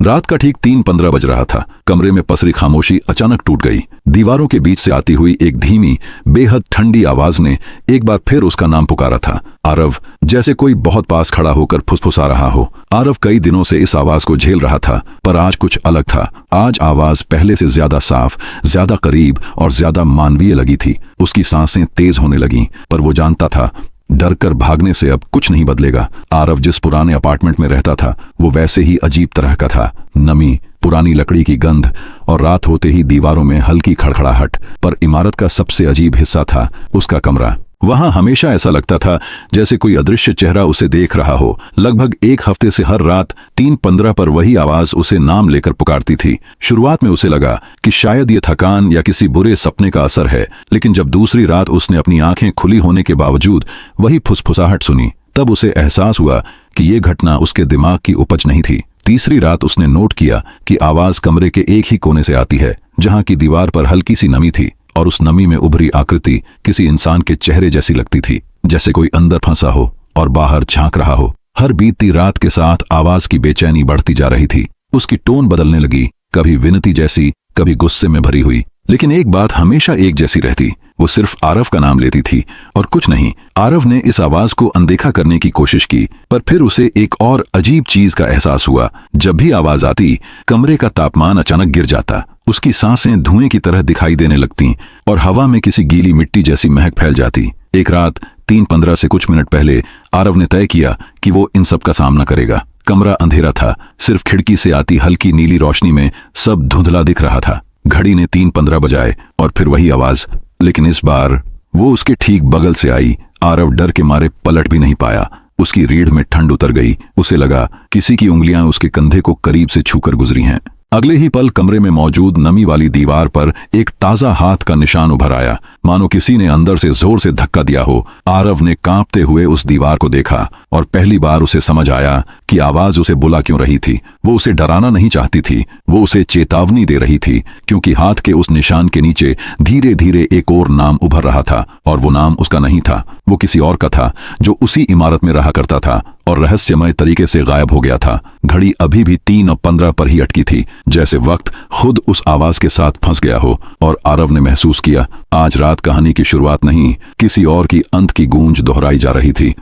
रात का ठीक 3:15 बज रहा था। कमरे में पसरी खामोशी अचानक टूट गई। दीवारों के बीच से आती हुई एक धीमी, बेहद ठंडी आवाज ने एक बार फिर उसका नाम पुकारा था, आरव। जैसे कोई बहुत पास खड़ा होकर फुसफुसा रहा हो। आरव कई दिनों से इस आवाज को झेल रहा था, पर आज कुछ अलग था। आज आवाज पहले से ज्यादा साफ, ज्यादा करीब और ज्यादा मानवीय लगी थी। उसकी सांसें तेज होने लगीं, पर वो जानता था डर कर भागने से अब कुछ नहीं बदलेगा। आरव जिस पुराने अपार्टमेंट में रहता था वो वैसे ही अजीब तरह का था। नमी, पुरानी लकड़ी की गंध और रात होते ही दीवारों में हल्की खड़खड़ाहट। पर इमारत का सबसे अजीब हिस्सा था उसका कमरा। वहां हमेशा ऐसा लगता था जैसे कोई अदृश्य चेहरा उसे देख रहा हो। लगभग एक हफ्ते से हर रात 3:15 पर वही आवाज उसे नाम लेकर पुकारती थी। शुरुआत में उसे लगा कि शायद ये थकान या किसी बुरे सपने का असर है, लेकिन जब दूसरी रात उसने अपनी आंखें खुली होने के बावजूद वही फुसफुसाहट सुनी, तब उसे एहसास हुआ कि ये घटना उसके दिमाग की उपज नहीं थी। तीसरी रात उसने नोट किया कि आवाज कमरे के एक ही कोने से आती है, जहां की दीवार पर हल्की सी नमी थी और उस नमी में उभरी आकृति किसी इंसान के चेहरे जैसी लगती थी, जैसे कोई अंदर फंसा हो और बाहर झांक रहा हो। हर बीतती रात के साथ आवाज की बेचैनी बढ़ती जा रही थी। उसकी टोन बदलने लगी, कभी विनती जैसी, कभी गुस्से में भरी हुई। लेकिन एक बात हमेशा एक जैसी रहती, वो सिर्फ आरव का नाम लेती थी और कुछ नहीं। आरव ने इस आवाज को अनदेखा करने की कोशिश की, पर फिर उसे एक और अजीब चीज का एहसास हुआ। जब भी आवाज आती, कमरे का तापमान अचानक गिर जाता। उसकी सांसें धुएं की तरह दिखाई देने लगतीं और हवा में किसी गीली मिट्टी जैसी महक फैल जाती। एक रात 3:15 से कुछ मिनट पहले आरव ने तय किया कि वो इन सब का सामना करेगा। कमरा अंधेरा था, सिर्फ खिड़की से आती हल्की नीली रोशनी में सब धुंधला दिख रहा था। घड़ी ने 3:15 बजाए और फिर वही आवाज, लेकिन इस बार वो उसके ठीक बगल से आई। आरव डर के मारे पलट भी नहीं पाया। उसकी रीढ़ में ठंड उतर गई। उसे लगा किसी की उंगलियां उसके कंधे को करीब से छूकर गुजरी हैं। अगले ही पल कमरे में मौजूद नमी वाली दीवार पर एक ताजा हाथ का निशान उभर आया, मानो किसी ने अंदर से जोर से धक्का दिया हो। आरव ने कांपते हुए उस दीवार को देखा और पहली बार उसे समझ आया कि आवाज उसे बुला क्यों रही थी। वो उसे डराना नहीं चाहती थी, वो उसे चेतावनी दे रही थी, क्योंकि हाथ के उस निशान के नीचे धीरे धीरे एक और नाम उभर रहा था। और वो नाम उसका नहीं था, वो किसी और का था जो उसी इमारत में रहा करता था और रहस्यमय तरीके से गायब हो गया था। घड़ी अभी भी 3:15 पर ही अटकी थी, जैसे वक्त खुद उस आवाज के साथ फंस गया हो। और आरव ने महसूस किया आज रात कहानी की शुरुआत नहीं, किसी और की अंत की गूंज दोहराई जा रही थी।